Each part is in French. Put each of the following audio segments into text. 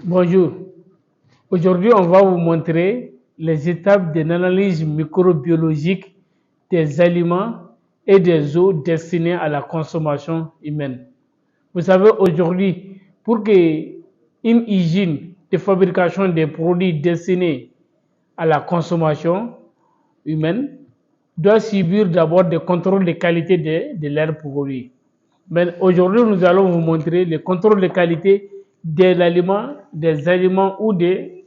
Bonjour. Aujourd'hui, on va vous montrer les étapes de l'analyse microbiologique des aliments et des eaux destinés à la consommation humaine. Vous savez, aujourd'hui, pour qu'une hygiène de fabrication des produits destinés à la consommation humaine doit subir d'abord des contrôles de qualité de leurs produits. Mais aujourd'hui, nous allons vous montrer le contrôle de qualité des aliments ou des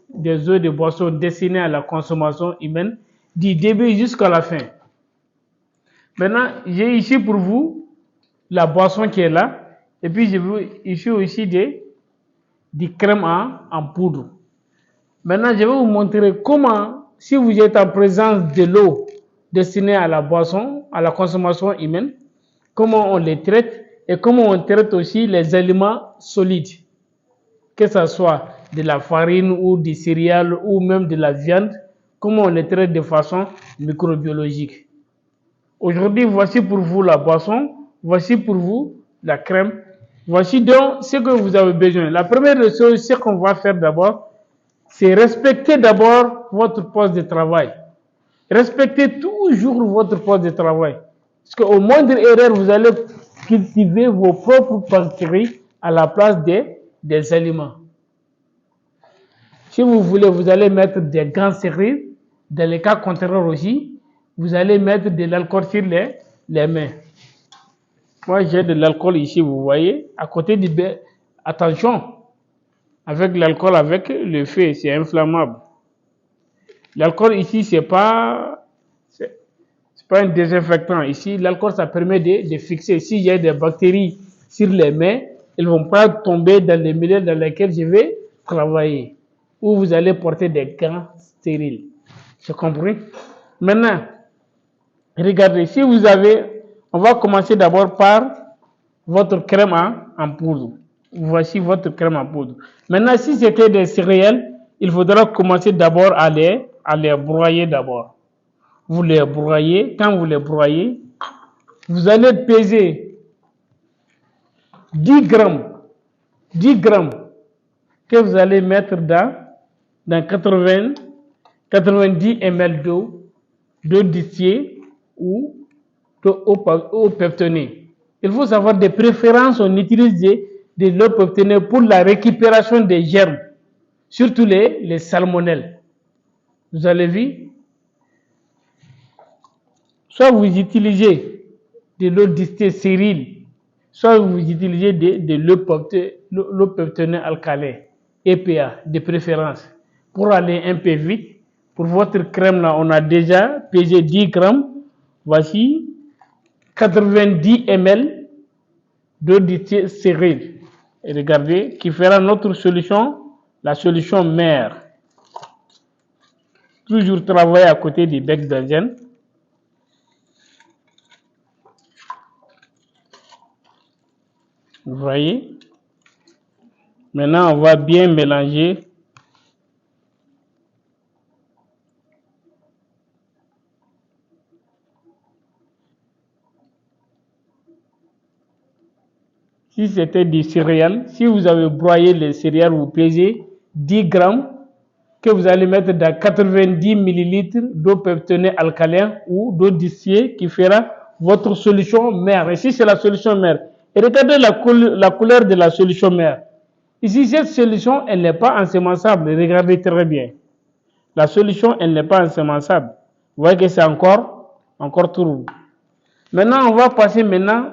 eaux de boissons destinées à la consommation humaine du début jusqu'à la fin. Maintenant, j'ai ici pour vous la boisson qui est là, et puis j'ai ici aussi des crèmes en poudre. Maintenant, je vais vous montrer comment, si vous êtes en présence de l'eau destinée à la boisson, à la consommation humaine, comment on les traite et comment on traite aussi les aliments solides, que ce soit de la farine ou des céréales ou même de la viande, comment on les traite de façon microbiologique. Aujourd'hui, voici pour vous la boisson, voici pour vous la crème, voici donc ce que vous avez besoin. La première chose, ce qu'on va faire d'abord, c'est respecter d'abord votre poste de travail. Respectez toujours votre poste de travail. Parce qu'au moindre erreur, vous allez cultiver vos propres bactéries à la place des aliments. Si vous voulez, vous allez mettre des gants stériles. Dans les cas contraires aussi, vous allez mettre de l'alcool sur les mains. Moi, j'ai de l'alcool ici, vous voyez, à côté du... Attention, avec l'alcool, avec le feu, c'est inflammable. L'alcool ici, c'est pas un désinfectant. Ici, l'alcool, ça permet de fixer. S'il y a des bactéries sur les mains, elles ne vont pas tomber dans les milieux dans lesquels je vais travailler. Ou vous allez porter des gants stériles. J'ai compris? Maintenant, regardez, si vous avez, on va commencer d'abord par votre crème en poudre. Voici votre crème en poudre. Maintenant, si c'était des céréales, il faudra commencer d'abord à les broyer d'abord. Vous les broyez. Quand vous les broyez, vous allez peser 10 grammes que vous allez mettre dans 90 ml d'eau distillée ou d'eau peptonée. Il faut savoir des préférences, on utilise de l'eau peptonée pour la récupération des germes, surtout les salmonelles. Vous avez vu? Soit vous utilisez de l'eau distillée stérile, soit vous utilisez de l'eau peptonée alcalin, EPA, de préférence. Pour aller un peu vite, pour votre crème là, on a déjà pesé 10 grammes. Voici 90 ml d'eau distillée stérile. Et regardez, qui fera notre solution, la solution mère. Toujours travailler à côté du bec benzène. Vous voyez? Maintenant, on va bien mélanger. Si c'était des céréales, si vous avez broyé les céréales, vous pesez 10 grammes que vous allez mettre dans 90 millilitres d'eau peptonée alcalin ou d'eau distillée qui fera votre solution mère. Ici, c'est la solution mère. Et regardez la couleur de la solution mère. Ici, cette solution, elle n'est pas ensemençable. Regardez très bien. La solution, elle n'est pas ensemençable. Vous voyez que c'est encore tout rouge. Maintenant, on va passer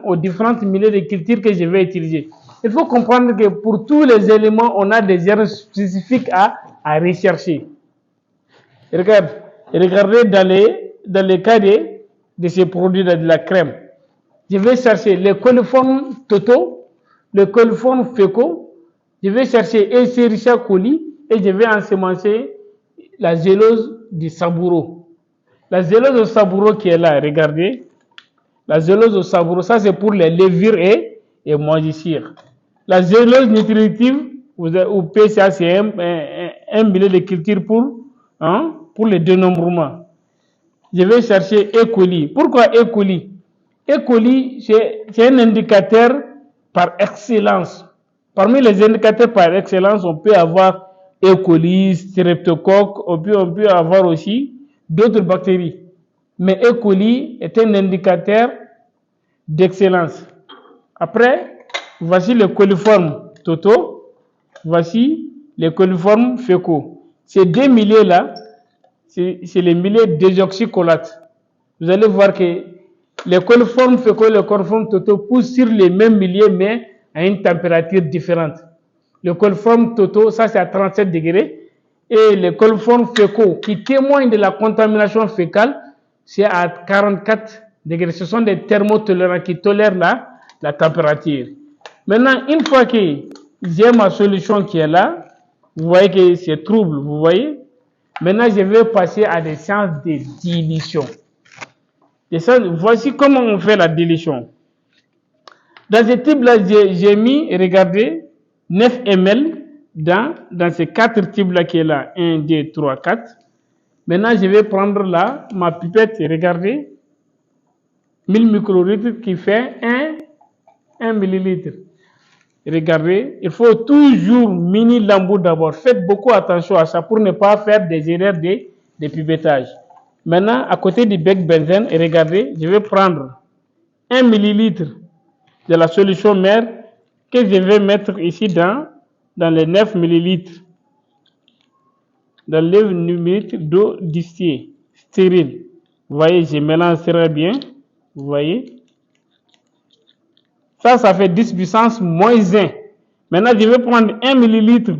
aux différentes milieux de culture que je vais utiliser. Il faut comprendre que pour tous les éléments, on a des erreurs spécifiques à rechercher. Regardez dans les cas de ces produits de la crème. Je vais chercher les coliformes totaux, les coliformes fécaux. Je vais chercher Escherichia coli et je vais ensemencer la zélose du saburo. La zélose du saburo qui est là, regardez. La zélose au saburo, ça c'est pour les levures et moisissures. La zélose nutritive, ou PCA, c'est un milieu de culture pour le dénombrement. Je vais chercher E. coli. Pourquoi E. coli? E. coli, c'est un indicateur par excellence Parmi les indicateurs par excellence, on peut avoir E. coli, streptocoque, on peut avoir aussi d'autres bactéries. Mais E. coli est un indicateur d'excellence. Après, voici les coliformes totaux, voici les coliformes fécaux. Ces deux milieux-là, c'est les milieux désoxycholates. Vous allez voir que les coliformes fécaux et les coliformes totaux poussent sur les mêmes milieux, mais à une température différente. Le coliforme totaux, ça c'est à 37 degrés, et les coliformes fécaux qui témoignent de la contamination fécale, c'est à 44 degrés. Ce sont des thermotolérants qui tolèrent la température. Maintenant, une fois que j'ai ma solution qui est là, vous voyez que c'est trouble, vous voyez. Maintenant, je vais passer à des séances de dilution. Voici comment on fait la dilution. Dans ce type-là, j'ai mis, regardez, 9 ml dans ces 4 types-là qui est là. 1, 2, 3, 4. Maintenant, je vais prendre là ma pipette, regardez, 1000 microlitres qui fait 1 millilitre. Regardez, il faut toujours mini lambeau d'abord. Faites beaucoup attention à ça pour ne pas faire des erreurs de pipettage. Maintenant, à côté du bec benzène, regardez, je vais prendre 1 millilitre de la solution mère que je vais mettre ici dans les 9 millilitres. Dans les 9 millilitres d'eau distillée, stérile. Vous voyez, je mélange très bien. Vous voyez. Ça fait 10 puissance moins 1. Maintenant, je vais prendre 1 millilitre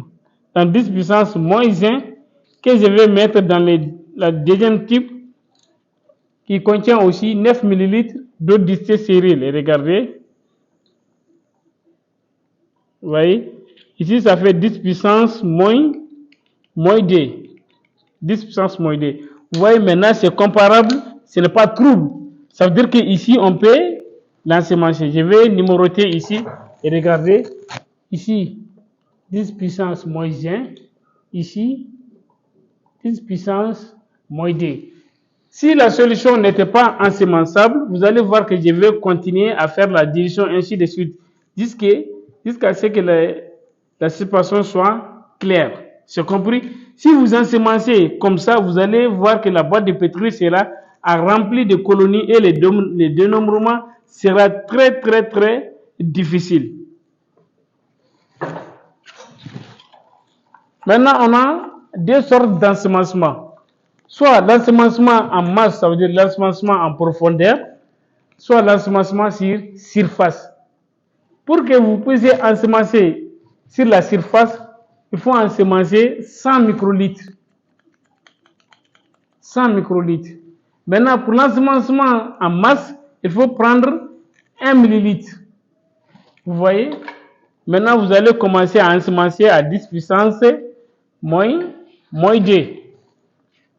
dans 10 puissance moins 1 que je vais mettre dans la deuxième type qui contient aussi 9 millilitres d'eau distillée stérile. Et regardez. Vous voyez. Ici, ça fait 10 puissance moins 2. 10 puissance moins 2. Vous voyez, maintenant, c'est comparable. Ce n'est pas trouble. Ça veut dire qu'ici, on peut l'ensemencer. Je vais numéroter ici et regardez. Ici, 10 puissance moins 1. Ici, 10 puissance moins 2. Si la solution n'était pas ensemençable, vous allez voir que je vais continuer à faire la dilution ainsi de suite jusqu'à ce que la séparation soit claire. C'est compris? Si vous ensemencez comme ça, vous allez voir que la boîte de pétri sera remplie de colonies et le dénombrement sera très très très difficile. Maintenant, on a deux sortes d'ensemencement. Soit l'ensemencement en masse, ça veut dire l'ensemencement en profondeur, soit l'ensemencement sur surface. Pour que vous puissiez ensemencer sur la surface, il faut ensemencer 100 microlitres. 100 microlitres. Maintenant, pour l'ensemencement en masse, il faut prendre 1 millilitre. Vous voyez? Maintenant, vous allez commencer à ensemencer à 10 puissance moins 2.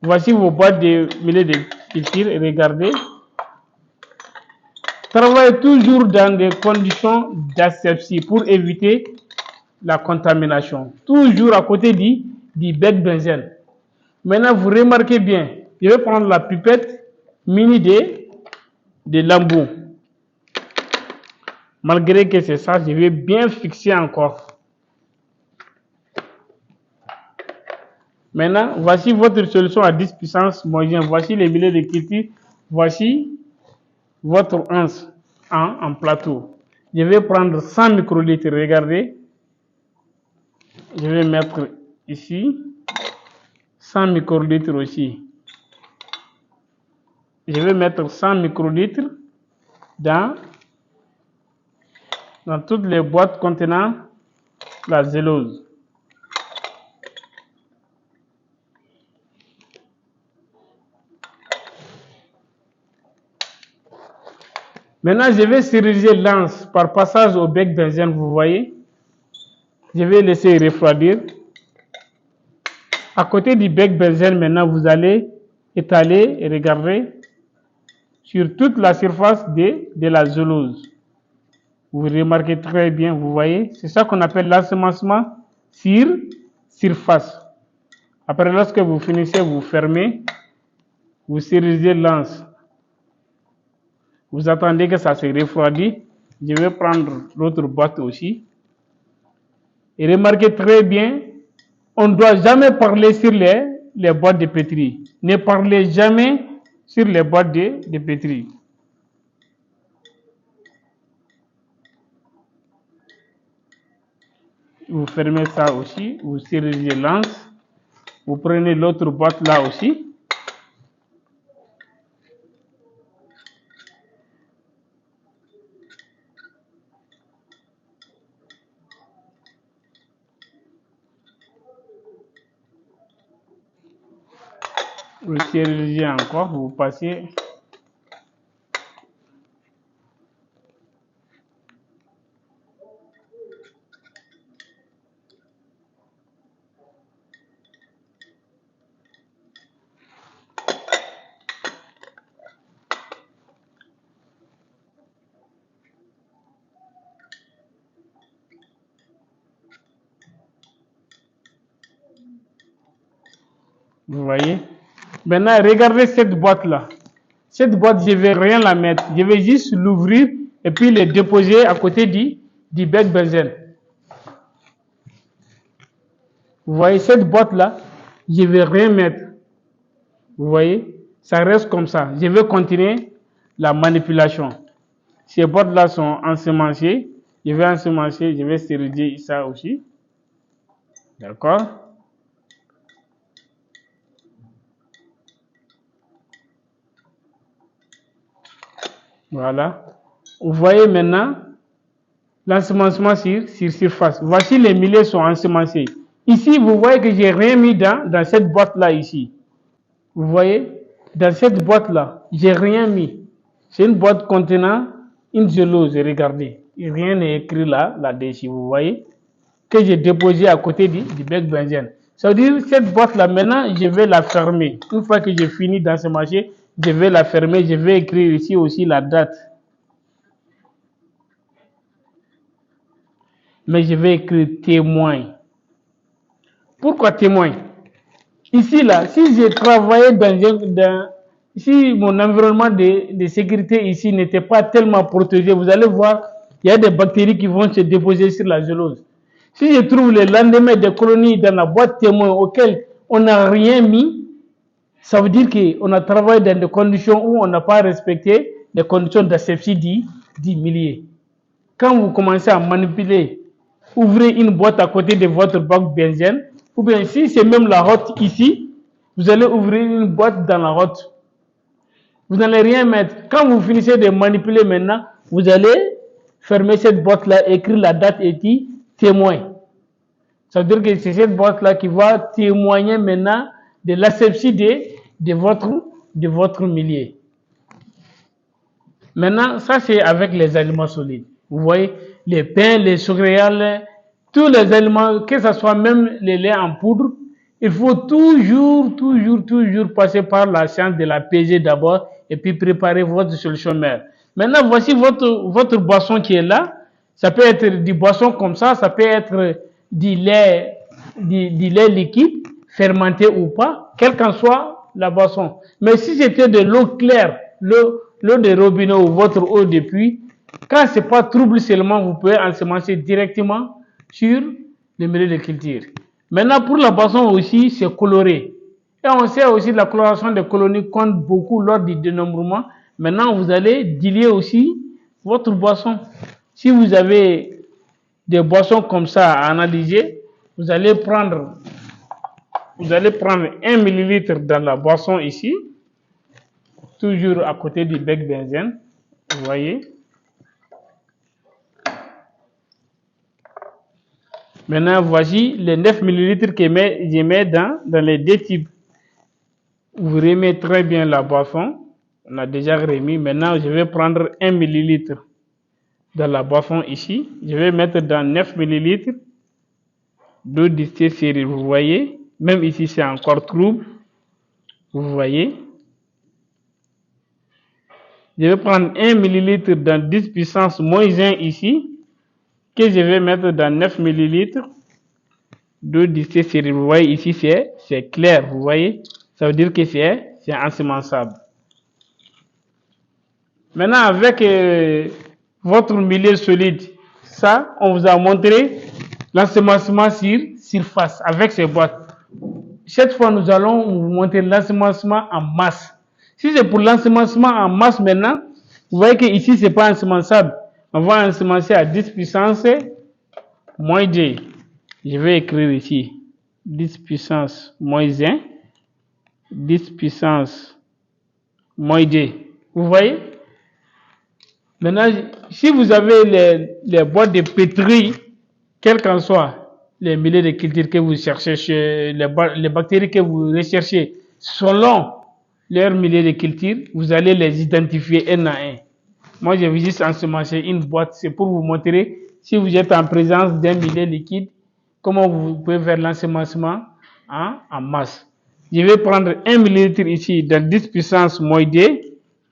Voici vos boîtes de milliers de culture et regardez. Travaillez toujours dans des conditions d'asepsie pour éviter la contamination. Toujours à côté du bec benzène. Maintenant, vous remarquez bien, je vais prendre la pipette mini de lambeau. Malgré que c'est ça, je vais bien fixer encore. Maintenant, voici votre solution à 10 puissance moins 1. Voici les milliers de culture. Voici votre anse en plateau. Je vais prendre 100 microlitres. Regardez. Je vais mettre ici 100 microlitres aussi. Je vais mettre 100 microlitres dans toutes les boîtes contenant la zélose. Maintenant, je vais stériliser l'anse par passage au bec benzène, vous voyez. Je vais laisser refroidir. À côté du bec benzène, maintenant, vous allez étaler et regarder sur toute la surface de la zélose. Vous remarquez très bien, vous voyez. C'est ça qu'on appelle l'ensemencement sur surface. Après, lorsque vous finissez, vous fermez, vous stérilisez l'anse. Vous attendez que ça se refroidisse. Je vais prendre l'autre boîte aussi. Et remarquez très bien, on ne doit jamais parler sur les boîtes de pétri. Ne parlez jamais sur les boîtes de pétri. Vous fermez ça aussi, vous serrez lance, vous prenez l'autre boîte là aussi. Vous serrez encore, vous passez. Vous voyez? Maintenant, regardez cette boîte-là. Cette boîte, je ne vais rien la mettre. Je vais juste l'ouvrir et puis le déposer à côté du bec benzène. Vous voyez, cette boîte-là, je ne vais rien mettre. Vous voyez? Ça reste comme ça. Je vais continuer la manipulation. Ces boîtes-là sont ensemencées. Je vais ensemencer, je vais stériliser ça aussi. D'accord? Voilà. Vous voyez maintenant l'ensemencement sur surface. Voici les millets sont ensemencés. Ici, vous voyez que j'ai rien mis dans cette boîte-là ici. Vous voyez, dans cette boîte-là, j'ai rien mis. C'est une boîte contenant une gelose, regardez. Rien n'est écrit là-dessus, vous voyez, que j'ai déposé à côté du bec benzène. Ça veut dire que cette boîte-là, maintenant, je vais la fermer. Une fois que j'ai fini dans ce marché, je vais la fermer. Je vais écrire ici aussi la date. Mais je vais écrire témoin. Pourquoi témoin? Ici, là, si j'ai travaillé si mon environnement de sécurité ici n'était pas tellement protégé, vous allez voir, il y a des bactéries qui vont se déposer sur la gelose. Si je trouve le lendemain des colonies dans la boîte témoin auquel on n'a rien mis, ça veut dire qu'on a travaillé dans des conditions où on n'a pas respecté les conditions d'asepsie du milieu. Quand vous commencez à manipuler, ouvrez une boîte à côté de votre bac benzène, ou bien si c'est même la hotte ici, vous allez ouvrir une boîte dans la hotte. Vous n'allez rien mettre. Quand vous finissez de manipuler maintenant, vous allez fermer cette boîte-là, écrire la date et dire témoin. Ça veut dire que c'est cette boîte-là qui va témoigner maintenant de l'asepsie de votre milieu. Maintenant, ça c'est avec les aliments solides. Vous voyez, les pains, les céréales, tous les aliments, que ce soit même les laits en poudre, il faut toujours passer par la science de la PG d'abord et puis préparer votre solution mère. Maintenant, voici votre boisson qui est là. Ça peut être du boisson comme ça peut être du lait liquide, fermenté ou pas, quelle qu'en soit la boisson. Mais si c'était de l'eau claire, l'eau de robinet ou votre eau de puits, quand ce n'est pas trouble seulement, vous pouvez ensemencer directement sur le milieu de culture. Maintenant, pour la boisson aussi, c'est coloré. Et on sait aussi que la coloration des colonies compte beaucoup lors du dénombrement. Maintenant, vous allez diluer aussi votre boisson. Si vous avez des boissons comme ça à analyser, vous allez prendre 1 millilitre dans la boisson ici, toujours à côté du bec benzène, vous voyez. Maintenant, voici les 9 millilitres que je mets dans les deux types. Vous remettez très bien la boisson. On a déjà remis. Maintenant, je vais prendre 1 millilitre dans la boisson ici. Je vais mettre dans 9 millilitres d'eau distillée série. Vous voyez, même ici, c'est encore trouble. Vous voyez. Je vais prendre 1 millilitre dans 10 puissance moins 1 ici, que je vais mettre dans 9 millilitres d'eau distillée série. Vous voyez, ici, c'est clair. Vous voyez, ça veut dire que c'est ensemençable. Maintenant, avec votre milieu solide, ça, on vous a montré l'ensemencement sur surface avec ces boîtes. Cette fois, nous allons vous montrer l'ensemencement en masse. Si c'est pour l'ensemencement en masse maintenant, vous voyez que ici, ce n'est pas ensemençable. On va ensemencer à 10 puissance moins 2. Je vais écrire ici 10 puissance moins 1, 10 puissance moins 2. Vous voyez? Maintenant, si vous avez les boîtes de pétri, quels qu'en soient les milliers de cultures que vous cherchez, les bactéries que vous recherchez, selon leurs milliers de cultures, vous allez les identifier un à un. Moi, je vais juste ensemencer une boîte. C'est pour vous montrer, si vous êtes en présence d'un millier liquide, comment vous pouvez faire l'ensemencement en masse. Je vais prendre 1 millilitre ici dans 10 puissance moins 2,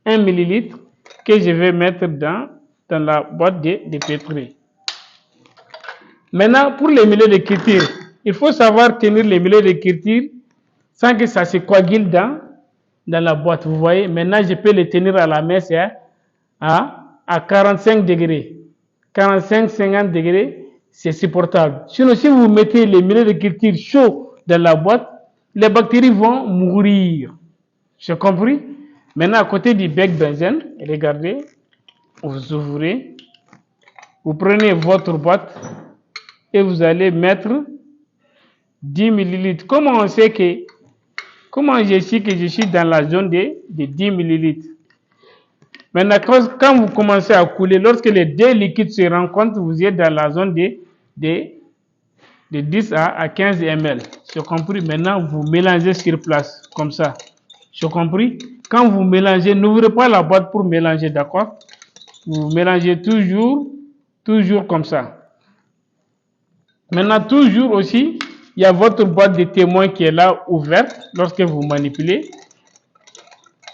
1 millilitre que je vais mettre dans la boîte de pétri. Maintenant, pour les milliers de cultures, il faut savoir tenir les milliers de cultures sans que ça se coagule dans la boîte. Vous voyez, maintenant, je peux les tenir à la main, c'est à 45 degrés. 45-50 degrés, c'est supportable. Sinon, si vous mettez les milliers de cultures chauds dans la boîte, les bactéries vont mourir. J'ai compris? Maintenant, à côté du bec benzène, regardez, vous ouvrez, vous prenez votre boîte et vous allez mettre 10 millilitres. Comment je sais que je suis dans la zone de 10 millilitres? Maintenant, quand vous commencez à couler, lorsque les deux liquides se rencontrent, vous êtes dans la zone de 10 à 15 ml. J'ai compris? Maintenant, vous mélangez sur place, comme ça. J'ai compris? Quand vous mélangez, n'ouvrez pas la boîte pour mélanger, d'accord? Vous mélangez toujours comme ça. Maintenant, toujours aussi, il y a votre boîte de témoin qui est là ouverte lorsque vous manipulez.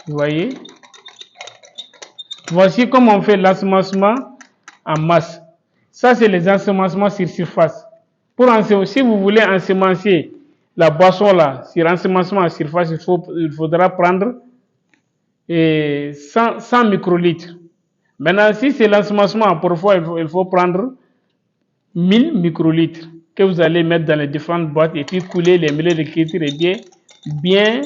Vous voyez? Voici comment on fait l'ensemencement en masse. Ça, c'est les ensemencements sur surface. Si vous voulez ensemencer la boisson là, sur ensemencement en surface, il faudra prendre 100 microlitres. Maintenant, si c'est l'ensemencement en profond, il faut prendre 1000 microlitres que vous allez mettre dans les différentes boîtes et puis couler les milliers de cultures et bien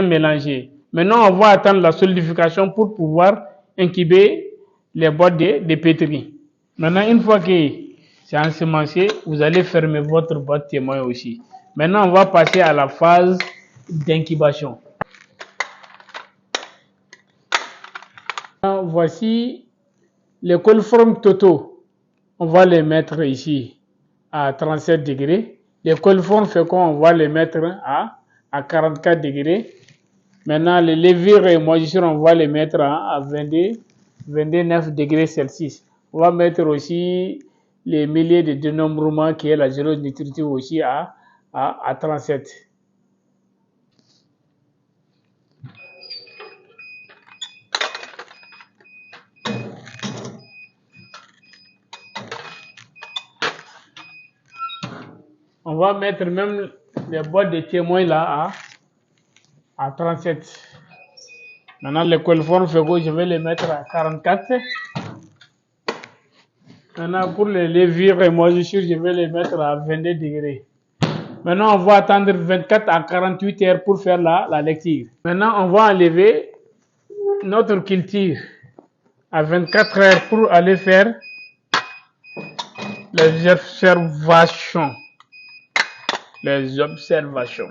mélanger. Maintenant, on va attendre la solidification pour pouvoir incuber les boîtes de pétri. Maintenant, une fois que c'est ensemencé, vous allez fermer votre boîte témoin aussi. Maintenant, on va passer à la phase d'incubation. Voici les coliformes totaux. On va les mettre ici à 37 degrés. Les coliformes féconds, on va les mettre à 44 degrés. Maintenant, les levures et moisissures, on va les mettre à 29 degrés Celsius. On va mettre aussi les milliers de dénombrement qui est la gélose nutritive aussi à 37. On va mettre même les boîtes de témoins là à 37. Maintenant, les coliformes fécaux, je vais les mettre à 44. Maintenant, pour les levures et moisissures, je vais les mettre à 22 degrés. Maintenant, on va attendre 24 à 48 heures pour faire la lecture. Maintenant, on va enlever notre culture à 24 heures pour aller faire les observations.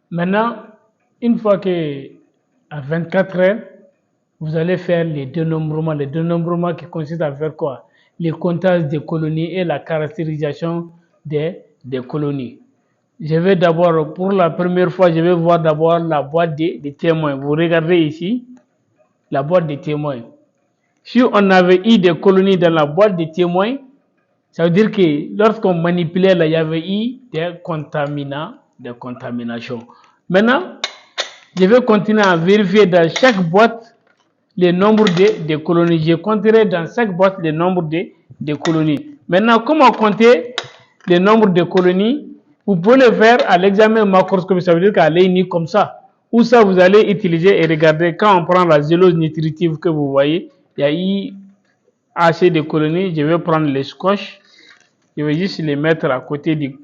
Maintenant, une fois que à 24 heures, vous allez faire les dénombrements. Les dénombrements qui consistent à faire quoi? Les comptages des colonies et la caractérisation des colonies. Je vais d'abord, pour la première fois, je vais voir d'abord la boîte des témoins. Vous regardez ici, la boîte des témoins. Si on avait eu des colonies dans la boîte des témoins, ça veut dire que lorsqu'on manipulait, là, il y avait eu des contaminations. Maintenant, je vais continuer à vérifier dans chaque boîte le nombre de colonies. Je compterai dans chaque boîte le nombre de colonies. Maintenant, comment compter le nombre de colonies? Vous pouvez le faire à l'examen macroscopique, ça veut dire qu'à l'œil nu comme ça. Ou ça, vous allez utiliser et regarder quand on prend la zélose nutritive que vous voyez, il y a eu assez de colonies. Je vais prendre les scotch, je vais juste les mettre à côté du.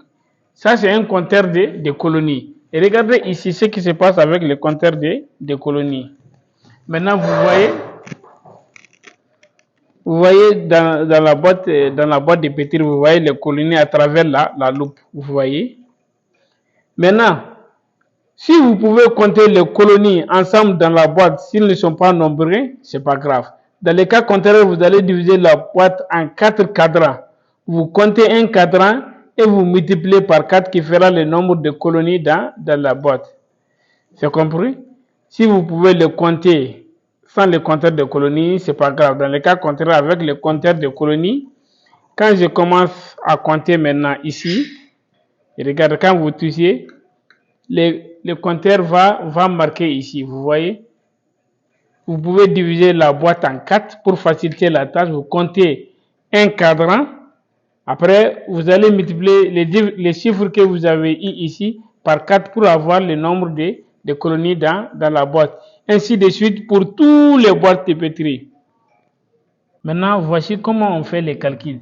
Ça, c'est un compteur de colonies. Et regardez ici ce qui se passe avec le compteur de colonies. Maintenant, vous voyez dans la boîte de pétri, vous voyez les colonies à travers la loupe. Vous voyez. Maintenant, si vous pouvez compter les colonies ensemble dans la boîte, s'ils ne sont pas nombreux, ce n'est pas grave. Dans les cas contraires, vous allez diviser la boîte en 4 cadrans. Vous comptez un cadran et vous multipliez par 4 qui fera le nombre de colonies dans la boîte. C'est compris? Si vous pouvez le compter sans le compteur de colonies, ce n'est pas grave. Dans les cas contraires, avec le compteur de colonies, quand je commence à compter maintenant ici, et regardez, quand vous touchez, le compteur va marquer ici, vous voyez. Vous pouvez diviser la boîte en 4 pour faciliter la tâche. Vous comptez un cadran. Après, vous allez multiplier les chiffres que vous avez eu ici par 4 pour avoir le nombre de colonies dans la boîte. Ainsi de suite pour tous les boîtes de pétri. Maintenant, voici comment on fait les calculs.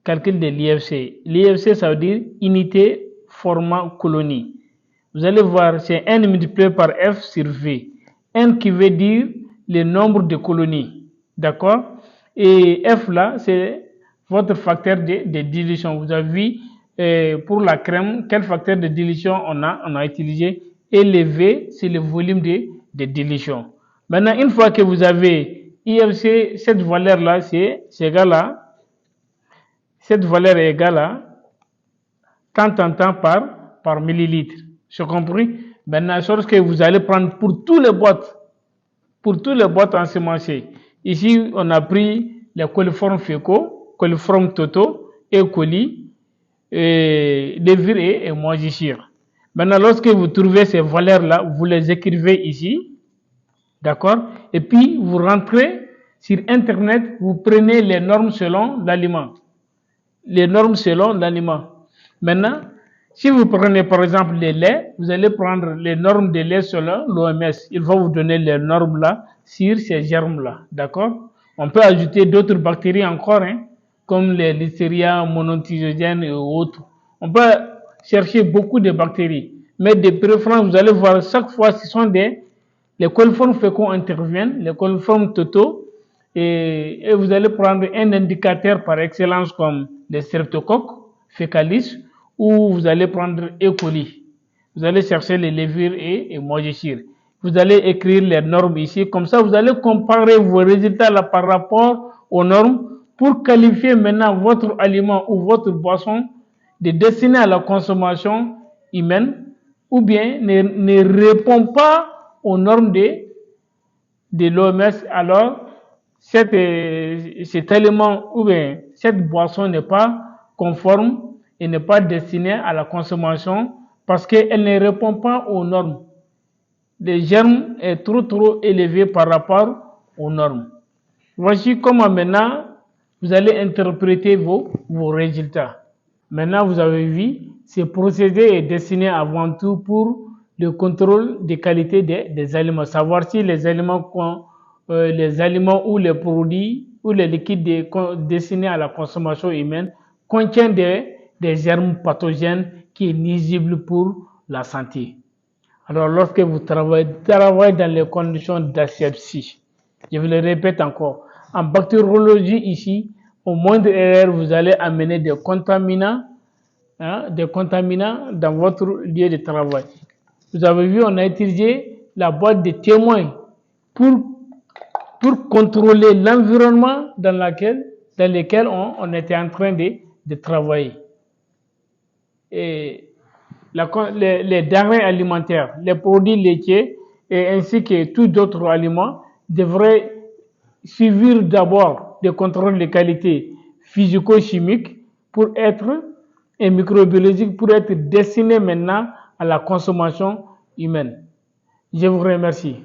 Calcul de l'IFC. L'IFC, ça veut dire unité, format, colonie. Vous allez voir, c'est N multiplié par F sur V. N qui veut dire le nombre de colonies. D'accord? Et F là, c'est votre facteur de dilution. Vous avez vu pour la crème, quel facteur de dilution on a utilisé. Et le V, c'est le volume de dilution. Maintenant, une fois que vous avez IFC, cette valeur-là, c'est égal à. Cette valeur est égale à tant par millilitre. J'ai compris? Maintenant, chose que vous allez prendre pour tous les boîtes ensemencées. Ici, on a pris les coliformes fécaux, coliformes totaux, E. coli, levure et moisissure. Maintenant, lorsque vous trouvez ces valeurs-là, vous les écrivez ici. D'accord? Et puis, vous rentrez sur Internet, vous prenez les normes selon l'aliment. Les normes selon l'aliment. Maintenant, si vous prenez par exemple les laits, vous allez prendre les normes des laits selon l'OMS. Il va vous donner les normes là sur ces germes-là. D'accord? On peut ajouter d'autres bactéries encore, comme les Listeria monocytogènes et autres. On peut chercher beaucoup de bactéries. Mais de préférence, vous allez voir chaque fois, ce sont les coliformes fécaux interviennent, les coliformes totaux, et vous allez prendre un indicateur par excellence comme les streptocoques, fécalis, ou vous allez prendre E. coli. Vous allez chercher les levures et moisissures. Vous allez écrire les normes ici. Comme ça, vous allez comparer vos résultats là par rapport aux normes pour qualifier maintenant votre aliment ou votre boisson de destiné à la consommation humaine ou bien ne répond pas aux normes de l'OMS. Alors, cet aliment ou bien cette boisson n'est pas conforme et n'est pas destinée à la consommation parce qu'elle ne répond pas aux normes. Le germe est trop élevé par rapport aux normes. Voici comment maintenant vous allez interpréter vos résultats. Maintenant, vous avez vu, ce procédé est destiné avant tout pour le contrôle des qualités des aliments. Savoir si les aliments ou les produits ou les liquides destinés à la consommation humaine contiennent des germes pathogènes qui sont nuisibles pour la santé. Alors, lorsque vous travaillez dans les conditions d'asepsie, je vous le répète encore, en bactériologie ici, au moindre erreur, vous allez amener des contaminants dans votre lieu de travail. Vous avez vu, on a utilisé la boîte de témoins pour contrôler l'environnement dans lequel on était en train de travailler. Et les denrées alimentaires, les produits laitiers et ainsi que tous d'autres aliments devraient suivre d'abord des contrôles de qualité physico-chimiques et microbiologiques pour être destinés maintenant à la consommation humaine. Je vous remercie.